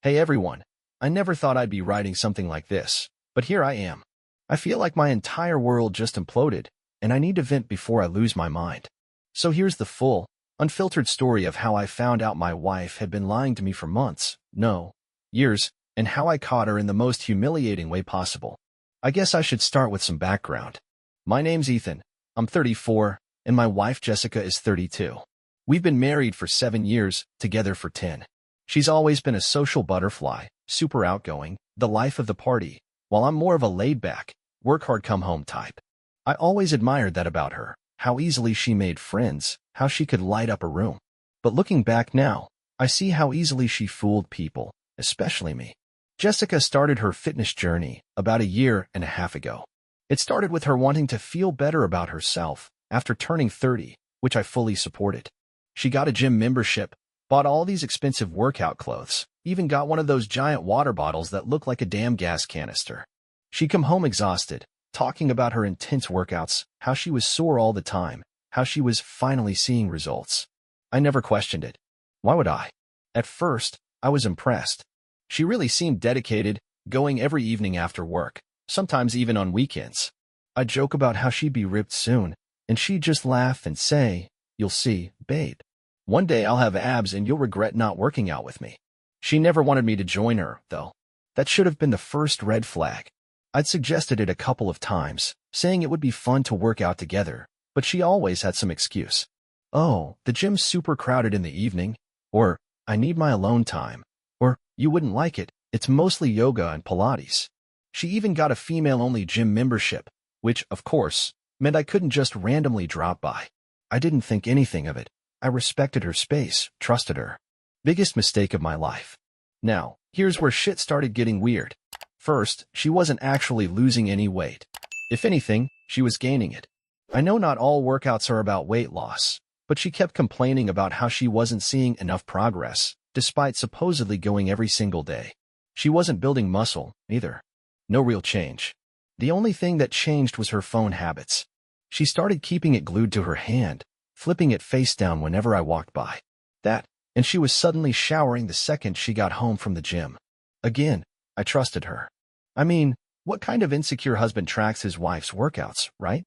Hey everyone, I never thought I'd be writing something like this, but here I am. I feel like my entire world just imploded, and I need to vent before I lose my mind. So here's the full, unfiltered story of how I found out my wife had been lying to me for months, no, years, and how I caught her in the most humiliating way possible. I guess I should start with some background. My name's Ethan, I'm 34, and my wife Jessica is 32. We've been married for 7 years, together for 10. She's always been a social butterfly, super outgoing, the life of the party, while I'm more of a laid-back, work-hard-come-home type. I always admired that about her, how easily she made friends, how she could light up a room. But looking back now, I see how easily she fooled people, especially me. Jessica started her fitness journey about 1.5 years ago. It started with her wanting to feel better about herself after turning 30, which I fully supported. She got a gym membership, bought all these expensive workout clothes, even got one of those giant water bottles that look like a damn gas canister. She'd come home exhausted, talking about her intense workouts, how she was sore all the time, how she was finally seeing results. I never questioned it. Why would I? At first, I was impressed. She really seemed dedicated, going every evening after work, sometimes even on weekends. I'd joke about how she'd be ripped soon, and she'd just laugh and say, "You'll see, babe. One day I'll have abs and you'll regret not working out with me." She never wanted me to join her, though. That should have been the first red flag. I'd suggested it a couple of times, saying it would be fun to work out together, but she always had some excuse. "Oh, the gym's super crowded in the evening," or "I need my alone time," or "You wouldn't like it, it's mostly yoga and Pilates." She even got a female-only gym membership, which, of course, meant I couldn't just randomly drop by. I didn't think anything of it. I respected her space, trusted her. Biggest mistake of my life. Now, here's where shit started getting weird. First, she wasn't actually losing any weight. If anything, she was gaining it. I know not all workouts are about weight loss, but she kept complaining about how she wasn't seeing enough progress, despite supposedly going every single day. She wasn't building muscle, either. No real change. The only thing that changed was her phone habits. She started keeping it glued to her hand, flipping it face down whenever I walked by. And she was suddenly showering the second she got home from the gym. Again, I trusted her. I mean, what kind of insecure husband tracks his wife's workouts, right?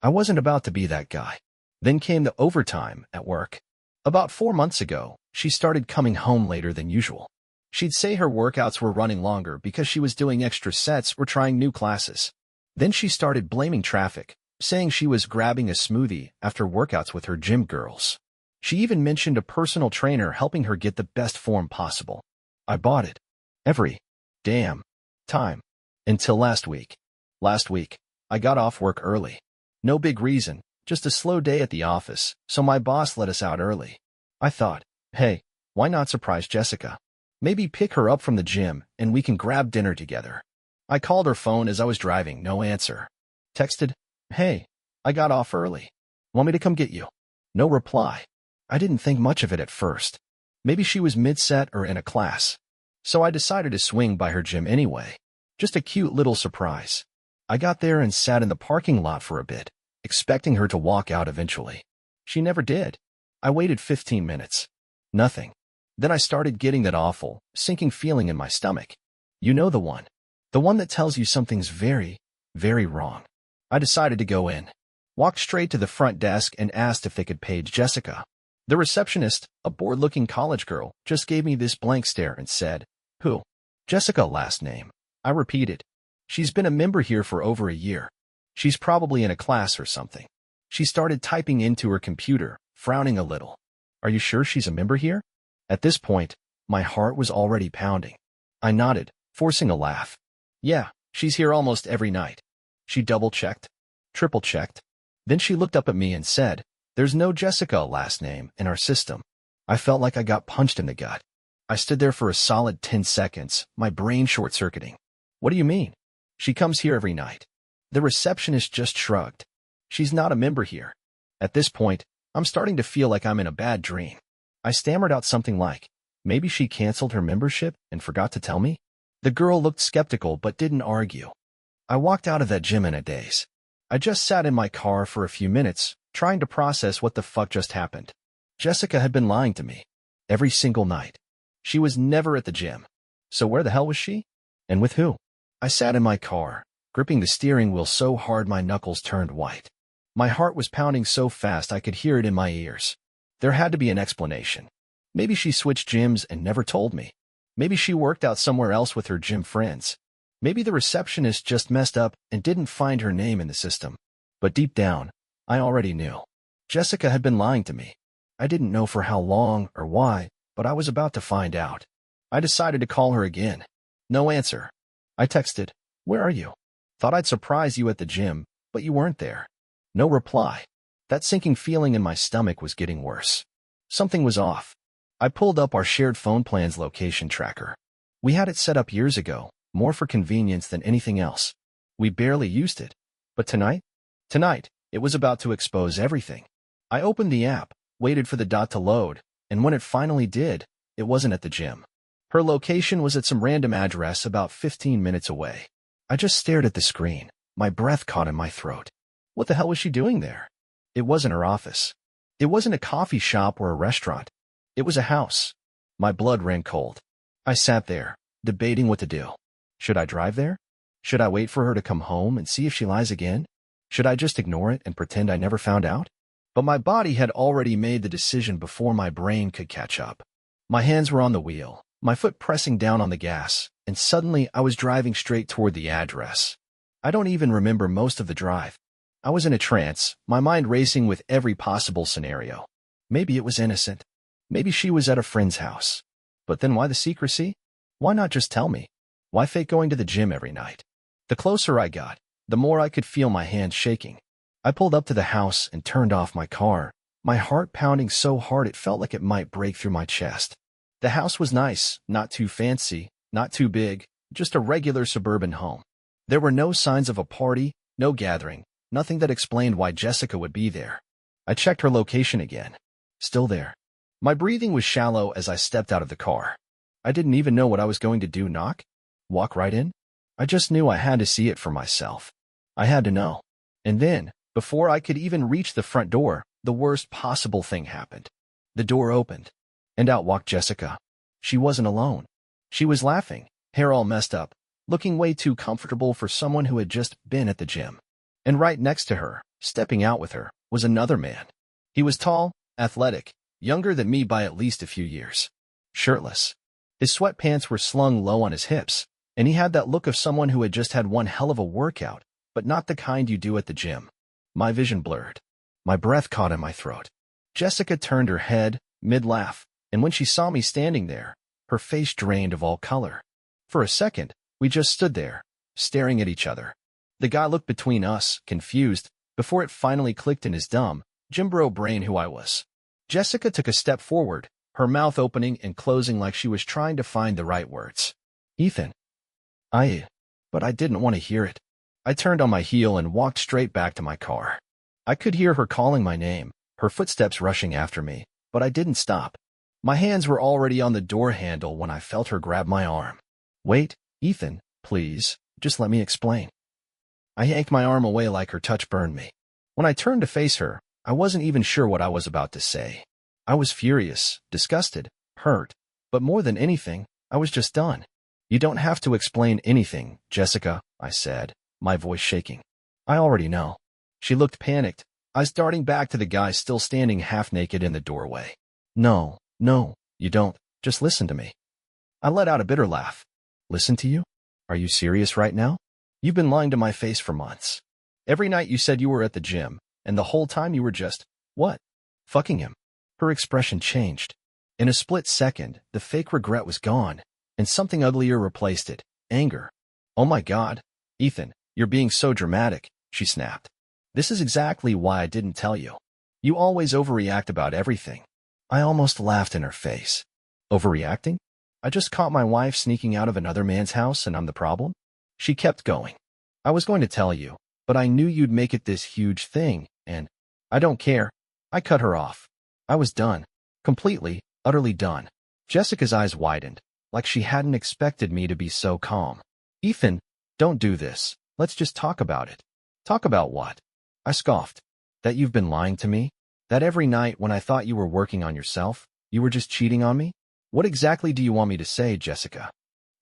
I wasn't about to be that guy. Then came the overtime at work. About 4 months ago, she started coming home later than usual. She'd say her workouts were running longer because she was doing extra sets or trying new classes. Then she started blaming traffic, saying she was grabbing a smoothie after workouts with her gym girls. She even mentioned a personal trainer helping her get the best form possible. I bought it. Every damn time. Until last week. Last week, I got off work early. No big reason, just a slow day at the office, so my boss let us out early. I thought, hey, why not surprise Jessica? Maybe pick her up from the gym and we can grab dinner together. I called her phone as I was driving, no answer. Texted, "Hey, I got off early. Want me to come get you?" No reply. I didn't think much of it at first. Maybe she was mid-set or in a class. So I decided to swing by her gym anyway. Just a cute little surprise. I got there and sat in the parking lot for a bit, expecting her to walk out eventually. She never did. I waited 15 minutes. Nothing. Then I started getting that awful, sinking feeling in my stomach. You know the one. The one that tells you something's very, very wrong. I decided to go in. Walked straight to the front desk and asked if they could page Jessica. The receptionist, a bored-looking college girl, just gave me this blank stare and said, "Who?" "Jessica, last name." I repeated. "She's been a member here for over 1 year. She's probably in a class or something." She started typing into her computer, frowning a little. "Are you sure she's a member here?" At this point, my heart was already pounding. I nodded, forcing a laugh. "Yeah, she's here almost every night." She double-checked, triple-checked. Then she looked up at me and said, "There's no Jessica last name in our system." I felt like I got punched in the gut. I stood there for a solid 10 seconds, my brain short-circuiting. "What do you mean?" "She comes here every night." The receptionist just shrugged. "She's not a member here." At this point, I'm starting to feel like I'm in a bad dream. I stammered out something like, "Maybe she canceled her membership and forgot to tell me?" The girl looked skeptical but didn't argue. I walked out of that gym in a daze. I just sat in my car for a few minutes, trying to process what the fuck just happened. Jessica had been lying to me. Every single night. She was never at the gym. So where the hell was she? And with who? I sat in my car, gripping the steering wheel so hard my knuckles turned white. My heart was pounding so fast I could hear it in my ears. There had to be an explanation. Maybe she switched gyms and never told me. Maybe she worked out somewhere else with her gym friends. Maybe the receptionist just messed up and didn't find her name in the system. But deep down, I already knew. Jessica had been lying to me. I didn't know for how long or why, but I was about to find out. I decided to call her again. No answer. I texted, "Where are you? Thought I'd surprise you at the gym, but you weren't there." No reply. That sinking feeling in my stomach was getting worse. Something was off. I pulled up our shared phone plan's location tracker. We had it set up years ago, more for convenience than anything else. We barely used it. But tonight, it was about to expose everything. I opened the app, waited for the dot to load, and when it finally did, it wasn't at the gym. Her location was at some random address about 15 minutes away. I just stared at the screen, my breath caught in my throat. What the hell was she doing there? It wasn't her office. It wasn't a coffee shop or a restaurant. It was a house. My blood ran cold. I sat there, debating what to do. Should I drive there? Should I wait for her to come home and see if she lies again? Should I just ignore it and pretend I never found out? But my body had already made the decision before my brain could catch up. My hands were on the wheel, my foot pressing down on the gas, and suddenly I was driving straight toward the address. I don't even remember most of the drive. I was in a trance, my mind racing with every possible scenario. Maybe it was innocent. Maybe she was at a friend's house. But then why the secrecy? Why not just tell me? Why fake going to the gym every night? The closer I got, the more I could feel my hands shaking. I pulled up to the house and turned off my car, my heart pounding so hard it felt like it might break through my chest. The house was nice, not too fancy, not too big, just a regular suburban home. There were no signs of a party, no gathering, nothing that explained why Jessica would be there. I checked her location again. Still there. My breathing was shallow as I stepped out of the car. I didn't even know what I was going to do, knock? Walk right in? I just knew I had to see it for myself. I had to know. And then, before I could even reach the front door, the worst possible thing happened. The door opened, and out walked Jessica. She wasn't alone. She was laughing, hair all messed up, looking way too comfortable for someone who had just been at the gym. And right next to her, stepping out with her, was another man. He was tall, athletic, younger than me by at least a few years. Shirtless. His sweatpants were slung low on his hips, and he had that look of someone who had just had one hell of a workout, but not the kind you do at the gym. My vision blurred. My breath caught in my throat. Jessica turned her head, mid-laugh, and when she saw me standing there, her face drained of all color. For a second, we just stood there, staring at each other. The guy looked between us, confused, before it finally clicked in his dumb, gym bro brain who I was. Jessica took a step forward, her mouth opening and closing like she was trying to find the right words. "Ethan." But I didn't want to hear it. I turned on my heel and walked straight back to my car. I could hear her calling my name, her footsteps rushing after me, but I didn't stop. My hands were already on the door handle when I felt her grab my arm. "Wait, Ethan, please, just let me explain." I yanked my arm away like her touch burned me. When I turned to face her, I wasn't even sure what I was about to say. I was furious, disgusted, hurt, but more than anything, I was just done. "You don't have to explain anything, Jessica," I said, my voice shaking. "I already know." She looked panicked, eyes darting back to the guy still standing half-naked in the doorway. No, you don't. Just listen to me." I let out a bitter laugh. "Listen to you? Are you serious right now? You've been lying to my face for months. Every night you said you were at the gym, and the whole time you were just, what? Fucking him." Her expression changed. In a split second, the fake regret was gone, and something uglier replaced it, anger. "Oh my God, Ethan, you're being so dramatic," she snapped. "This is exactly why I didn't tell you. You always overreact about everything." I almost laughed in her face. Overreacting? I just caught my wife sneaking out of another man's house and I'm the problem? She kept going. "I was going to tell you, but I knew you'd make it this huge thing, and I don't care." I cut her off. I was done. Completely, utterly done. Jessica's eyes widened, like she hadn't expected me to be so calm. "Ethan, don't do this. Let's just talk about it." "Talk about what?" I scoffed. "That you've been lying to me? That every night when I thought you were working on yourself, you were just cheating on me? What exactly do you want me to say, Jessica?"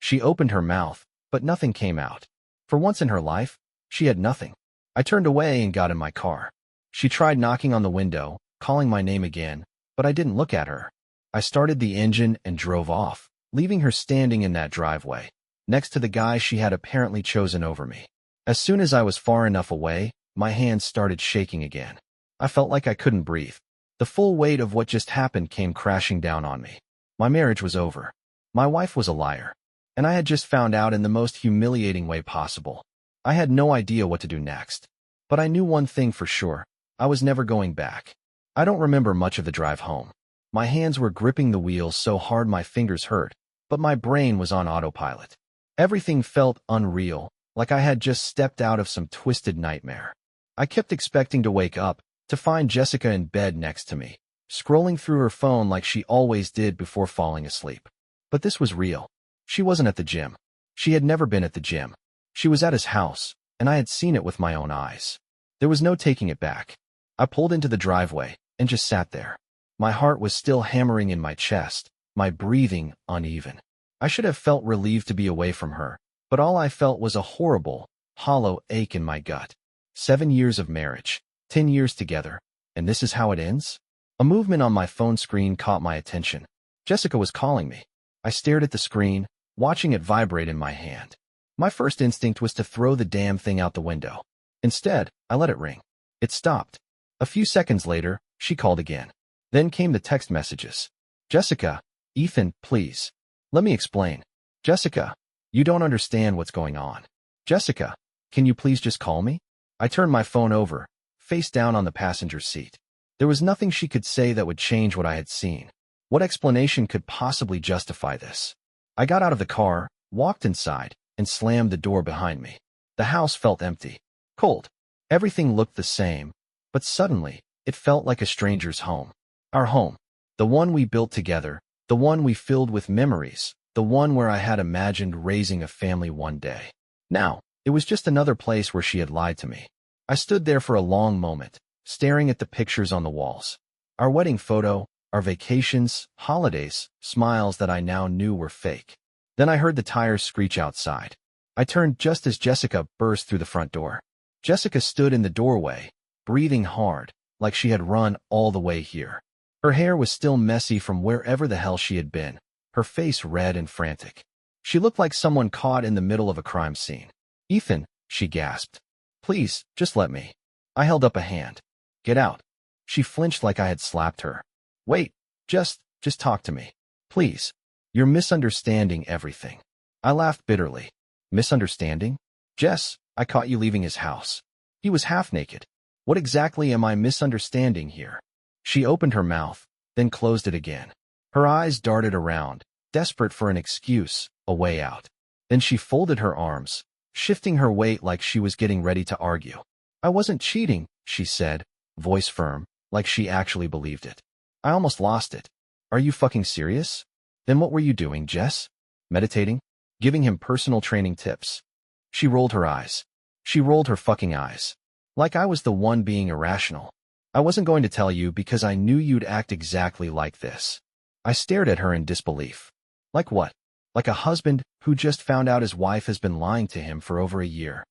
She opened her mouth, but nothing came out. For once in her life, she had nothing. I turned away and got in my car. She tried knocking on the window, calling my name again, but I didn't look at her. I started the engine and drove off, leaving her standing in that driveway, next to the guy she had apparently chosen over me. As soon as I was far enough away, my hands started shaking again. I felt like I couldn't breathe. The full weight of what just happened came crashing down on me. My marriage was over. My wife was a liar. And I had just found out in the most humiliating way possible. I had no idea what to do next. But I knew one thing for sure. I was never going back. I don't remember much of the drive home. My hands were gripping the wheel so hard my fingers hurt, but my brain was on autopilot. Everything felt unreal, like I had just stepped out of some twisted nightmare. I kept expecting to wake up, to find Jessica in bed next to me, scrolling through her phone like she always did before falling asleep. But this was real. She wasn't at the gym. She had never been at the gym. She was at his house, and I had seen it with my own eyes. There was no taking it back. I pulled into the driveway and just sat there. My heart was still hammering in my chest, my breathing uneven. I should have felt relieved to be away from her, but all I felt was a horrible, hollow ache in my gut. 7 years of marriage, 10 years together, and this is how it ends? A movement on my phone screen caught my attention. Jessica was calling me. I stared at the screen, watching it vibrate in my hand. My first instinct was to throw the damn thing out the window. Instead, I let it ring. It stopped. A few seconds later, she called again. Then came the text messages. Jessica, Ethan, please. Let me explain. Jessica, you don't understand what's going on. Jessica, can you please just call me? I turned my phone over, face down on the passenger seat. There was nothing she could say that would change what I had seen. What explanation could possibly justify this? I got out of the car, walked inside, and slammed the door behind me. The house felt empty, cold. Everything looked the same, but suddenly, it felt like a stranger's home. Our home. The one we built together, the one we filled with memories, the one where I had imagined raising a family one day. Now, it was just another place where she had lied to me. I stood there for a long moment, staring at the pictures on the walls. Our wedding photo, our vacations, holidays, smiles that I now knew were fake. Then I heard the tires screech outside. I turned just as Jessica burst through the front door. Jessica stood in the doorway, breathing hard, like she had run all the way here. Her hair was still messy from wherever the hell she had been, her face red and frantic. She looked like someone caught in the middle of a crime scene. Ethan, she gasped. Please, just let me. I held up a hand. Get out. She flinched like I had slapped her. Wait, just talk to me. Please. You're misunderstanding everything. I laughed bitterly. Misunderstanding? Jess, I caught you leaving his house. He was half naked. What exactly am I misunderstanding here? She opened her mouth, then closed it again. Her eyes darted around, desperate for an excuse, a way out. Then she folded her arms, shifting her weight like she was getting ready to argue. I wasn't cheating, she said, voice firm, like she actually believed it. I almost lost it. Are you fucking serious? Then what were you doing, Jess? Meditating? Giving him personal training tips? She rolled her eyes. She rolled her fucking eyes. Like I was the one being irrational. I wasn't going to tell you because I knew you'd act exactly like this. I stared at her in disbelief. Like what? Like a husband who just found out his wife has been lying to him for over a year.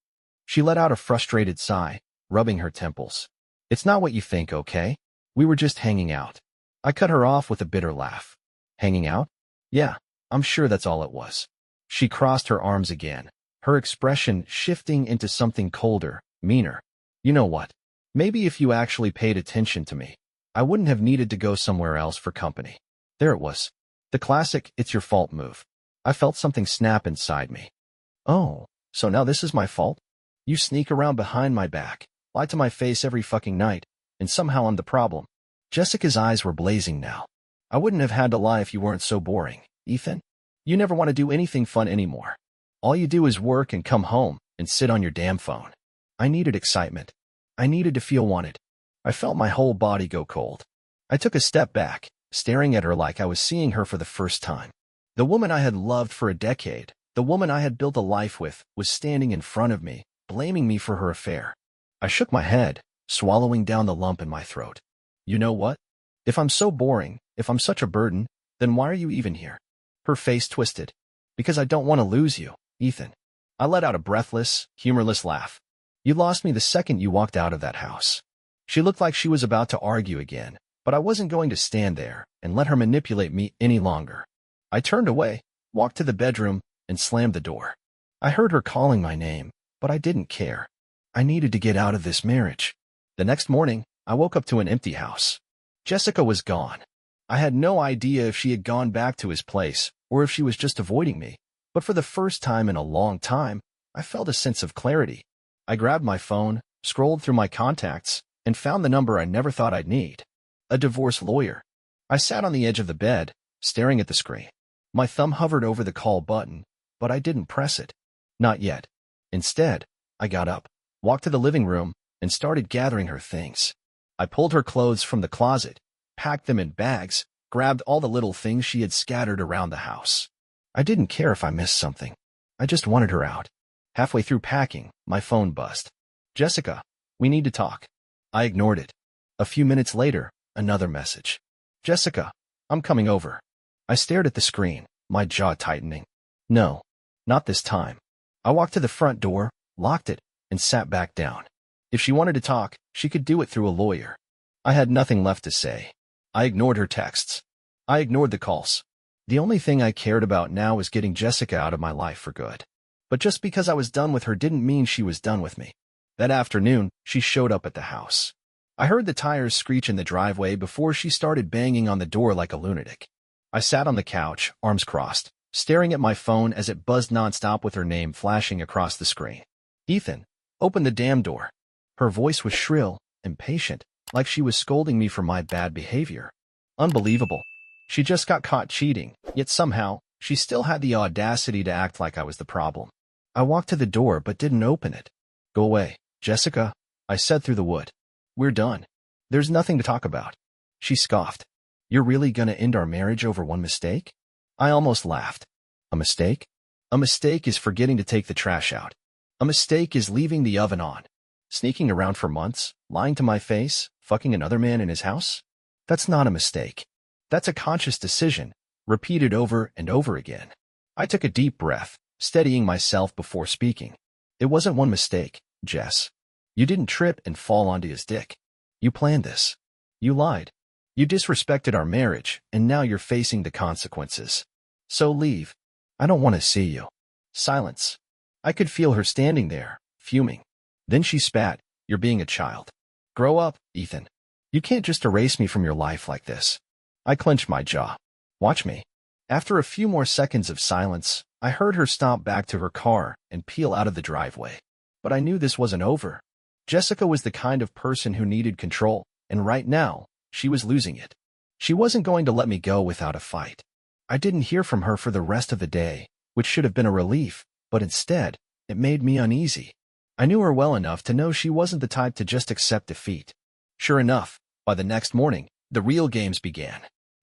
She let out a frustrated sigh, rubbing her temples. It's not what you think, okay? We were just hanging out. I cut her off with a bitter laugh. Hanging out? Yeah, I'm sure that's all it was. She crossed her arms again, her expression shifting into something colder, meaner. You know what? Maybe if you actually paid attention to me, I wouldn't have needed to go somewhere else for company. There it was. The classic, it's your fault move. I felt something snap inside me. Oh, so now this is my fault? You sneak around behind my back, lie to my face every fucking night, and somehow I'm the problem. Jessica's eyes were blazing now. I wouldn't have had to lie if you weren't so boring, Ethan. You never want to do anything fun anymore. All you do is work and come home and sit on your damn phone. I needed excitement. I needed to feel wanted. I felt my whole body go cold. I took a step back, staring at her like I was seeing her for the first time. The woman I had loved for a decade, the woman I had built a life with, was standing in front of me, blaming me for her affair. I shook my head, swallowing down the lump in my throat. You know what? If I'm so boring, if I'm such a burden, then why are you even here? Her face twisted. Because I don't want to lose you, Ethan. I let out a breathless, humorless laugh. You lost me the second you walked out of that house. She looked like she was about to argue again, but I wasn't going to stand there and let her manipulate me any longer. I turned away, walked to the bedroom, and slammed the door. I heard her calling my name, but I didn't care. I needed to get out of this marriage. The next morning, I woke up to an empty house. Jessica was gone. I had no idea if she had gone back to his place or if she was just avoiding me, but for the first time in a long time, I felt a sense of clarity. I grabbed my phone, scrolled through my contacts, and found the number I never thought I'd need. A divorce lawyer. I sat on the edge of the bed, staring at the screen. My thumb hovered over the call button, but I didn't press it. Not yet. Instead, I got up, walked to the living room, and started gathering her things. I pulled her clothes from the closet, packed them in bags, grabbed all the little things she had scattered around the house. I didn't care if I missed something. I just wanted her out. Halfway through packing, my phone buzzed. Jessica, we need to talk. I ignored it. A few minutes later, another message. Jessica, I'm coming over. I stared at the screen, my jaw tightening. No, not this time. I walked to the front door, locked it, and sat back down. If she wanted to talk, she could do it through a lawyer. I had nothing left to say. I ignored her texts. I ignored the calls. The only thing I cared about now was getting Jessica out of my life for good. But just because I was done with her didn't mean she was done with me. That afternoon, she showed up at the house. I heard the tires screech in the driveway before she started banging on the door like a lunatic. I sat on the couch, arms crossed, staring at my phone as it buzzed nonstop with her name flashing across the screen. Ethan, open the damn door. Her voice was shrill, impatient, like she was scolding me for my bad behavior. Unbelievable. She just got caught cheating, yet somehow, she still had the audacity to act like I was the problem. I walked to the door but didn't open it. Go away, Jessica, I said through the wood. We're done. There's nothing to talk about. She scoffed. You're really gonna end our marriage over one mistake? I almost laughed. A mistake? A mistake is forgetting to take the trash out. A mistake is leaving the oven on. Sneaking around for months, lying to my face, fucking another man in his house? That's not a mistake. That's a conscious decision, repeated over and over again. I took a deep breath, steadying myself before speaking. It wasn't one mistake, Jess. You didn't trip and fall onto his dick. You planned this. You lied. You disrespected our marriage, and now you're facing the consequences. So leave. I don't want to see you. Silence. I could feel her standing there, fuming. Then she spat. You're being a child. Grow up, Ethan. You can't just erase me from your life like this. I clenched my jaw. Watch me. After a few more seconds of silence, I heard her stomp back to her car and peel out of the driveway. But I knew this wasn't over. Jessica was the kind of person who needed control, and right now, she was losing it. She wasn't going to let me go without a fight. I didn't hear from her for the rest of the day, which should have been a relief, but instead, it made me uneasy. I knew her well enough to know she wasn't the type to just accept defeat. Sure enough, by the next morning, the real games began.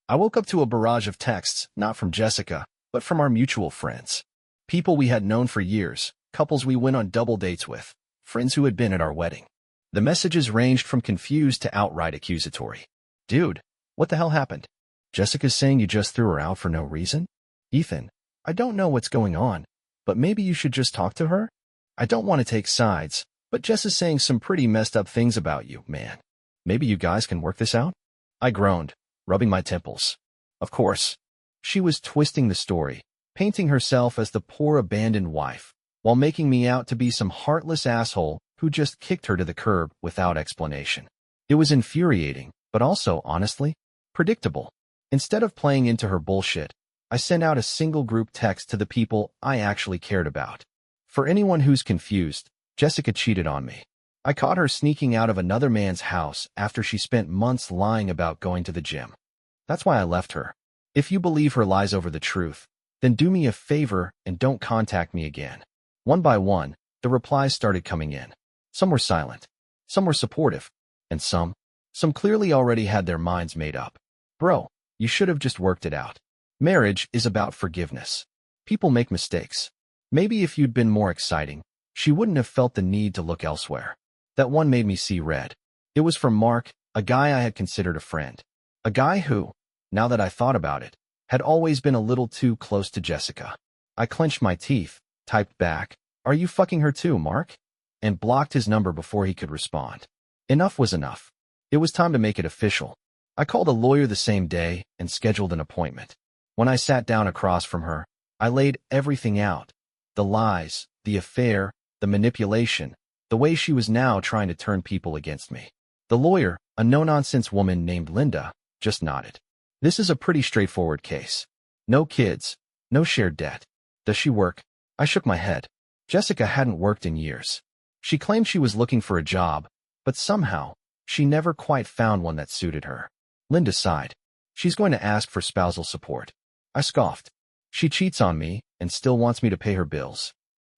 I woke up to a barrage of texts, not from Jessica, but from our mutual friends. People we had known for years, couples we went on double dates with, friends who had been at our wedding. The messages ranged from confused to outright accusatory. Dude, what the hell happened? Jessica's saying you just threw her out for no reason? Ethan, I don't know what's going on, but maybe you should just talk to her? I don't want to take sides, but Jess is saying some pretty messed up things about you, man. Maybe you guys can work this out? I groaned, rubbing my temples. Of course. She was twisting the story, painting herself as the poor abandoned wife, while making me out to be some heartless asshole who just kicked her to the curb without explanation. It was infuriating, but also, honestly, predictable. Instead of playing into her bullshit, I sent out a single group text to the people I actually cared about. For anyone who's confused, Jessica cheated on me. I caught her sneaking out of another man's house after she spent months lying about going to the gym. That's why I left her. If you believe her lies over the truth, then do me a favor and don't contact me again. One by one, the replies started coming in. Some were silent, some were supportive, and some clearly already had their minds made up. Bro, you should have just worked it out. Marriage is about forgiveness. People make mistakes. Maybe if you'd been more exciting, she wouldn't have felt the need to look elsewhere. That one made me see red. It was from Mark, a guy I had considered a friend. A guy who, now that I thought about it, had always been a little too close to Jessica. I clenched my teeth, typed back, "Are you fucking her too, Mark?" and blocked his number before he could respond. Enough was enough. It was time to make it official. I called a lawyer the same day and scheduled an appointment. When I sat down across from her, I laid everything out. The lies, the affair, the manipulation, the way she was now trying to turn people against me. The lawyer, a no-nonsense woman named Linda, just nodded. "This is a pretty straightforward case. No kids, no shared debt. Does she work?" I shook my head. Jessica hadn't worked in years. She claimed she was looking for a job, but somehow, she never quite found one that suited her. Linda sighed. "She's going to ask for spousal support." I scoffed. "She cheats on me and still wants me to pay her bills."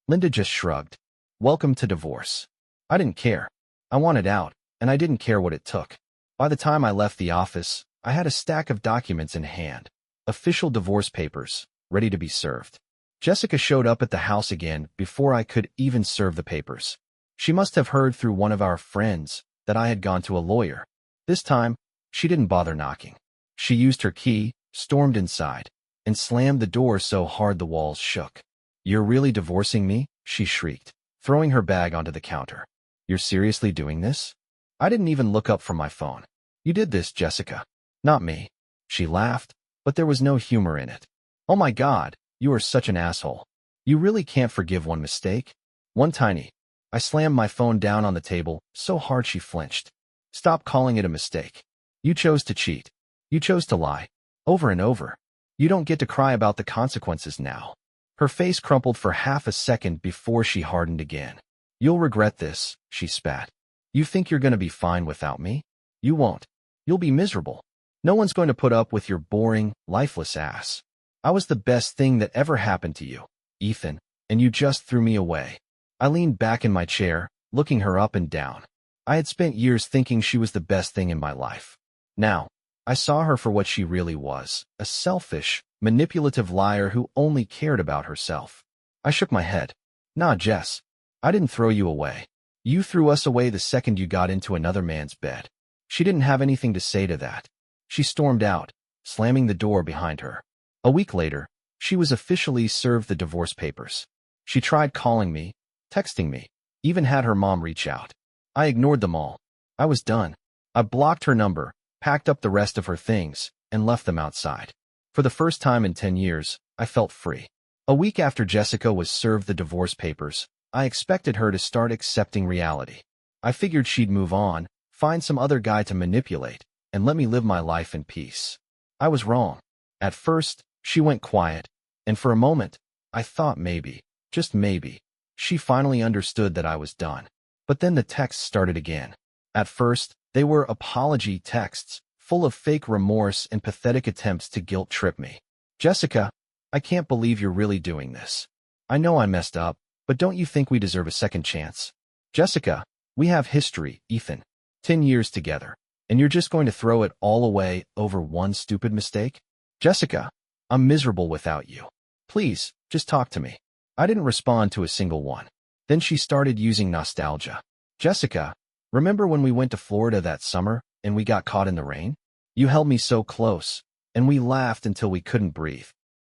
Linda just shrugged. "Welcome to divorce." I didn't care. I wanted out, and I didn't care what it took. By the time I left the office, I had a stack of documents in hand. Official divorce papers, ready to be served. Jessica showed up at the house again before I could even serve the papers. She must have heard through one of our friends that I had gone to a lawyer. This time, she didn't bother knocking. She used her key, stormed inside, and slammed the door so hard the walls shook. "You're really divorcing me?" she shrieked, throwing her bag onto the counter. "You're seriously doing this?" I didn't even look up from my phone. "You did this, Jessica." "Not me." She laughed, but there was no humor in it. "Oh my God, you are such an asshole. You really can't forgive one mistake?" One tiny. I slammed my phone down on the table so hard she flinched. "Stop calling it a mistake. You chose to cheat. You chose to lie. Over and over. You don't get to cry about the consequences now." Her face crumpled for half a second before she hardened again. "You'll regret this," she spat. "You think you're going to be fine without me? You won't. You'll be miserable. No one's going to put up with your boring, lifeless ass. I was the best thing that ever happened to you, Ethan, and you just threw me away." I leaned back in my chair, looking her up and down. I had spent years thinking she was the best thing in my life. Now, I saw her for what she really was, a selfish, manipulative liar who only cared about herself. I shook my head. "Nah, Jess. I didn't throw you away. You threw us away the second you got into another man's bed." She didn't have anything to say to that. She stormed out, slamming the door behind her. A week later, she was officially served the divorce papers. She tried calling me, texting me, even had her mom reach out. I ignored them all. I was done. I blocked her number, packed up the rest of her things, and left them outside. For the first time in 10 years, I felt free. A week after Jessica was served the divorce papers, I expected her to start accepting reality. I figured she'd move on, find some other guy to manipulate, and let me live my life in peace. I was wrong. At first, she went quiet, and for a moment, I thought maybe, just maybe, she finally understood that I was done. But then the texts started again. At first, they were apology texts, full of fake remorse and pathetic attempts to guilt trip me. "Jessica, I can't believe you're really doing this. I know I messed up, but don't you think we deserve a second chance? Jessica, we have history, Ethan. 10 years together, and you're just going to throw it all away over one stupid mistake? Jessica, I'm miserable without you. Please, just talk to me." I didn't respond to a single one. Then she started using nostalgia. "Jessica, remember when we went to Florida that summer and we got caught in the rain? You held me so close, and we laughed until we couldn't breathe.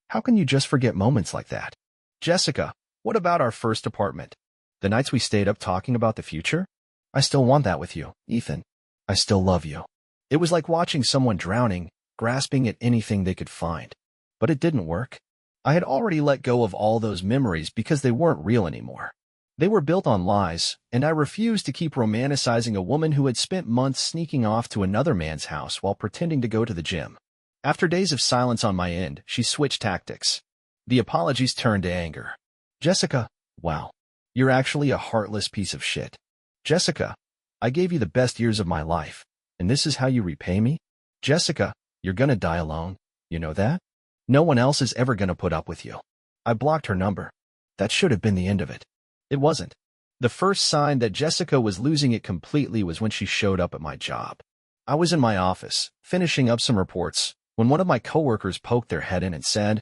How can you just forget moments like that? Jessica, what about our first apartment? The nights we stayed up talking about the future? I still want that with you, Ethan. I still love you." It was like watching someone drowning, grasping at anything they could find. But it didn't work. I had already let go of all those memories because they weren't real anymore. They were built on lies, and I refused to keep romanticizing a woman who had spent months sneaking off to another man's house while pretending to go to the gym. After days of silence on my end, she switched tactics. The apologies turned to anger. "Jessica, wow, you're actually a heartless piece of shit. Jessica, I gave you the best years of my life, and this is how you repay me? Jessica, you're gonna die alone. You know that? No one else is ever gonna put up with you." I blocked her number. That should have been the end of it. It wasn't. The first sign that Jessica was losing it completely was when she showed up at my job. I was in my office, finishing up some reports, when one of my coworkers poked their head in and said,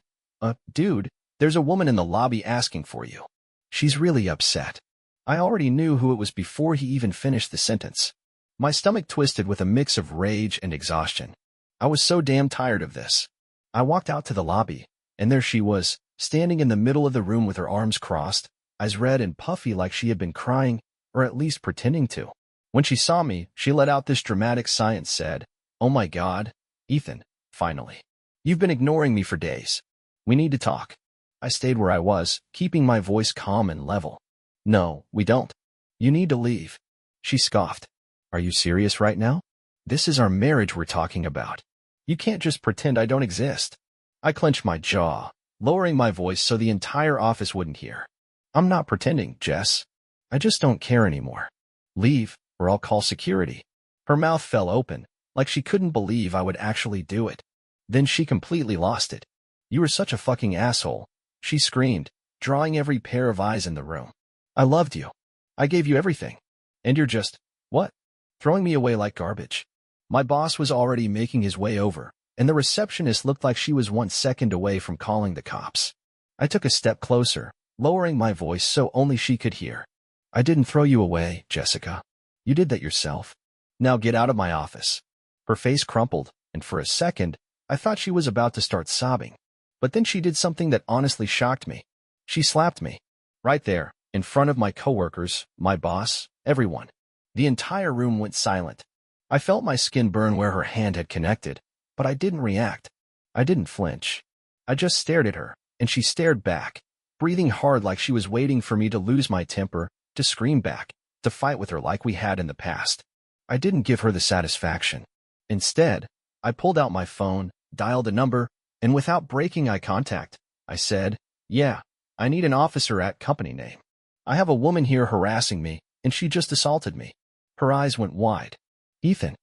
Dude, there's a woman in the lobby asking for you. She's really upset." I already knew who it was before he even finished the sentence. My stomach twisted with a mix of rage and exhaustion. I was so damn tired of this. I walked out to the lobby, and there she was, standing in the middle of the room with her arms crossed, eyes red and puffy like she had been crying, or at least pretending to. When she saw me, she let out this dramatic sigh and said, "Oh my God, Ethan, finally. You've been ignoring me for days. We need to talk." I stayed where I was, keeping my voice calm and level. "No, we don't. You need to leave." She scoffed. "Are you serious right now? This is our marriage we're talking about. You can't just pretend I don't exist." I clenched my jaw, lowering my voice so the entire office wouldn't hear. "I'm not pretending, Jess. I just don't care anymore. Leave, or I'll call security." Her mouth fell open, like she couldn't believe I would actually do it. Then she completely lost it. "You were such a fucking asshole," she screamed, drawing every pair of eyes in the room. "I loved you. I gave you everything. And you're just, what? Throwing me away like garbage." My boss was already making his way over, and the receptionist looked like she was 1 second away from calling the cops. I took a step closer, lowering my voice so only she could hear. "I didn't throw you away, Jessica. You did that yourself. Now get out of my office." Her face crumpled, and for a second, I thought she was about to start sobbing. But then she did something that honestly shocked me. She slapped me. Right there, in front of my coworkers, my boss, everyone. The entire room went silent. I felt my skin burn where her hand had connected, but I didn't react. I didn't flinch. I just stared at her, and she stared back, breathing hard like she was waiting for me to lose my temper, to scream back, to fight with her like we had in the past. I didn't give her the satisfaction. Instead, I pulled out my phone, dialed a number, and without breaking eye contact, I said, "Yeah, I need an officer at company name. I have a woman here harassing me, and she just assaulted me." Her eyes went wide. "Ethan."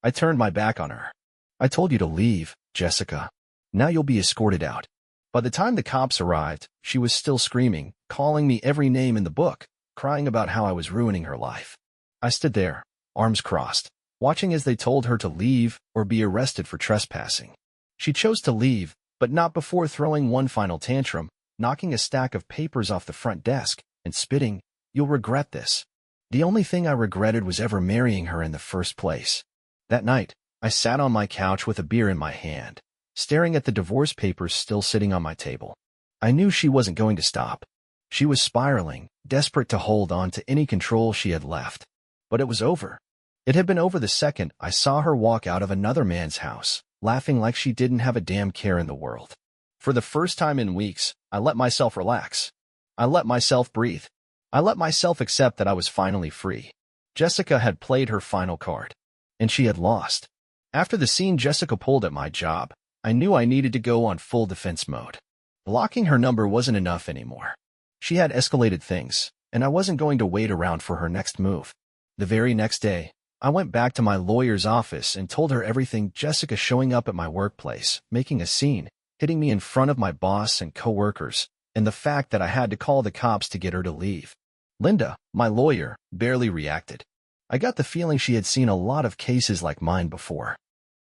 I turned my back on her. "I told you to leave, Jessica. Now you'll be escorted out." By the time the cops arrived, she was still screaming, calling me every name in the book, crying about how I was ruining her life. I stood there, arms crossed, watching as they told her to leave or be arrested for trespassing. She chose to leave, but not before throwing one final tantrum, knocking a stack of papers off the front desk, and spitting, "You'll regret this." The only thing I regretted was ever marrying her in the first place. That night, I sat on my couch with a beer in my hand, staring at the divorce papers still sitting on my table. I knew she wasn't going to stop. She was spiraling, desperate to hold on to any control she had left. But it was over. It had been over the second I saw her walk out of another man's house, laughing like she didn't have a damn care in the world. For the first time in weeks, I let myself relax. I let myself breathe. I let myself accept that I was finally free. Jessica had played her final card, and she had lost. After the scene Jessica pulled at my job, I knew I needed to go on full defense mode. Blocking her number wasn't enough anymore. She had escalated things, and I wasn't going to wait around for her next move. The very next day, I went back to my lawyer's office and told her everything. Jessica showing up at my workplace, making a scene, hitting me in front of my boss and coworkers, and the fact that I had to call the cops to get her to leave. Linda, my lawyer, barely reacted. I got the feeling she had seen a lot of cases like mine before.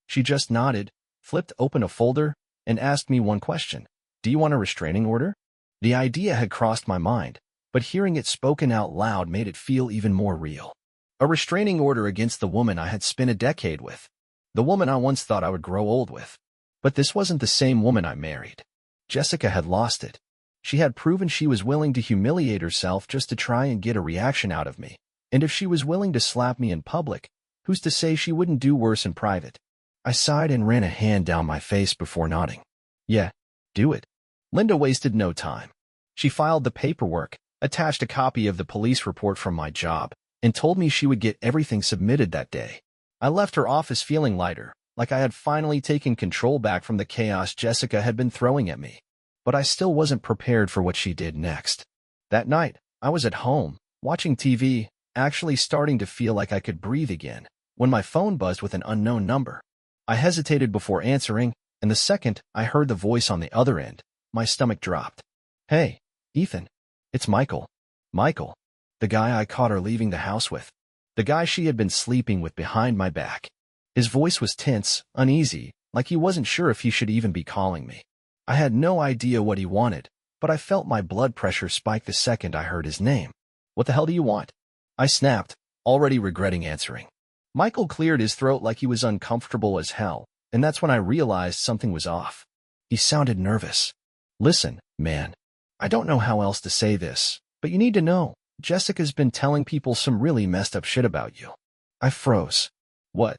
She just nodded, flipped open a folder, and asked me one question. "Do you want a restraining order?" The idea had crossed my mind, but hearing it spoken out loud made it feel even more real. A restraining order against the woman I had spent a decade with. The woman I once thought I would grow old with. But this wasn't the same woman I married. Jessica had lost it. She had proven she was willing to humiliate herself just to try and get a reaction out of me. And if she was willing to slap me in public, who's to say she wouldn't do worse in private? I sighed and ran a hand down my face before nodding. "Yeah, do it." Linda wasted no time. She filed the paperwork, attached a copy of the police report from my job, and told me she would get everything submitted that day. I left her office feeling lighter, like I had finally taken control back from the chaos Jessica had been throwing at me. But I still wasn't prepared for what she did next. That night, I was at home, watching TV, actually starting to feel like I could breathe again, when my phone buzzed with an unknown number. I hesitated before answering, and the second I heard the voice on the other end, my stomach dropped. "Hey, Ethan. It's Michael." Michael. The guy I caught her leaving the house with. The guy she had been sleeping with behind my back. His voice was tense, uneasy, like he wasn't sure if he should even be calling me. I had no idea what he wanted, but I felt my blood pressure spike the second I heard his name. "What the hell do you want?" I snapped, already regretting answering. Michael cleared his throat like he was uncomfortable as hell, and that's when I realized something was off. He sounded nervous. "Listen, Man, I don't know how else to say this, but you need to know, Jessica's been telling people some really messed up shit about you. I froze. What?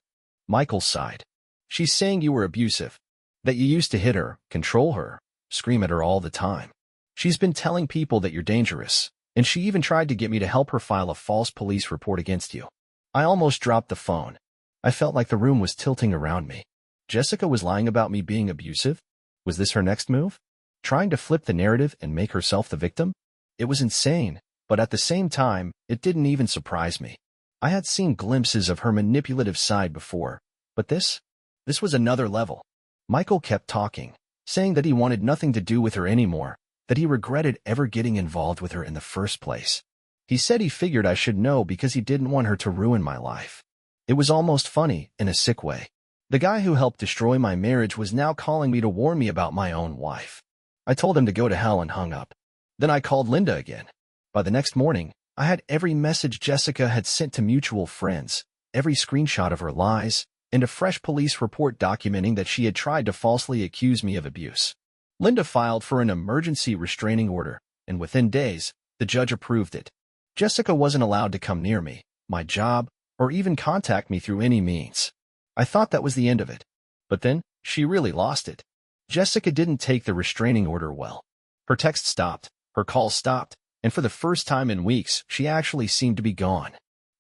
Michael sighed. She's saying you were abusive, that you used to hit her, control her, scream at her all the time. She's been telling people that you're dangerous, and she even tried to get me to help her file a false police report against you. I almost dropped the phone. I felt like the room was tilting around me. Jessica was lying about me being abusive? Was this her next move? Trying to flip the narrative and make herself the victim? It was insane, but at the same time, it didn't even surprise me. I had seen glimpses of her manipulative side before, but this was another level. Michael kept talking, saying that he wanted nothing to do with her anymore, that he regretted ever getting involved with her in the first place. He said he figured I should know because he didn't want her to ruin my life. It was almost funny, in a sick way. The guy who helped destroy my marriage was now calling me to warn me about my own wife. I told him to go to hell and hung up. Then I called Linda again. By the next morning, I had every message Jessica had sent to mutual friends, every screenshot of her lies, and a fresh police report documenting that she had tried to falsely accuse me of abuse. Linda filed for an emergency restraining order, and within days, the judge approved it. Jessica wasn't allowed to come near me, my job, or even contact me through any means. I thought that was the end of it. But then, she really lost it. Jessica didn't take the restraining order well. Her texts stopped, her calls stopped, and for the first time in weeks, she actually seemed to be gone.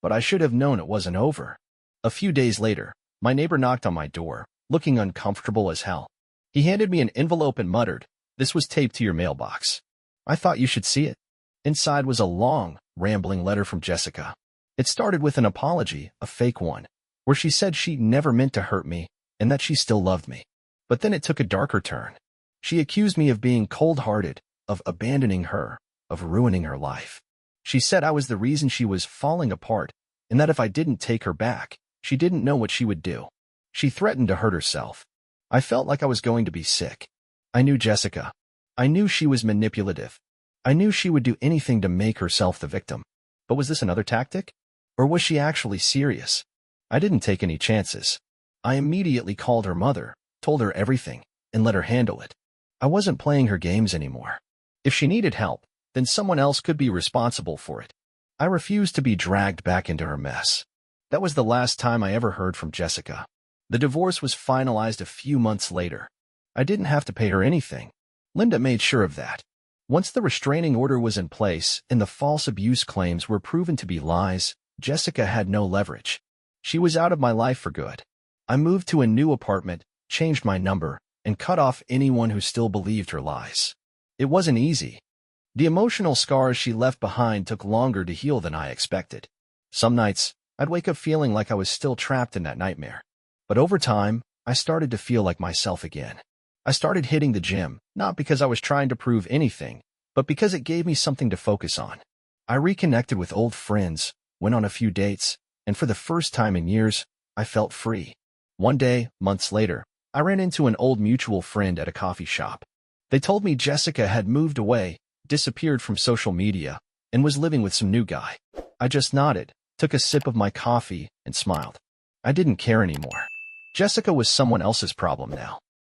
But I should have known it wasn't over. A few days later, my neighbor knocked on my door, looking uncomfortable as hell. He handed me an envelope and muttered, "This was taped to your mailbox. I thought you should see it." Inside was a long, rambling letter from Jessica. It started with an apology, a fake one, where she said she never meant to hurt me and that she still loved me. But then it took a darker turn. She accused me of being cold-hearted, of abandoning her, of ruining her life. She said I was the reason she was falling apart, and that if I didn't take her back, she didn't know what she would do. She threatened to hurt herself. I felt like I was going to be sick. I knew Jessica. I knew she was manipulative. I knew she would do anything to make herself the victim. But was this another tactic? Or was she actually serious? I didn't take any chances. I immediately called her mother, told her everything, and let her handle it. I wasn't playing her games anymore. If she needed help, then someone else could be responsible for it. I refused to be dragged back into her mess. That was the last time I ever heard from Jessica. The divorce was finalized a few months later. I didn't have to pay her anything. Linda made sure of that. Once the restraining order was in place and the false abuse claims were proven to be lies, Jessica had no leverage. She was out of my life for good. I moved to a new apartment, changed my number, and cut off anyone who still believed her lies. It wasn't easy. The emotional scars she left behind took longer to heal than I expected. Some nights, I'd wake up feeling like I was still trapped in that nightmare. But over time, I started to feel like myself again. I started hitting the gym, not because I was trying to prove anything, but because it gave me something to focus on. I reconnected with old friends, went on a few dates, and for the first time in years, I felt free. One day, months later, I ran into an old mutual friend at a coffee shop. They told me Jessica had moved away, disappeared from social media, and was living with some new guy. I just nodded, took a sip of my coffee, and smiled. I didn't care anymore. Jessica was someone else's problem now.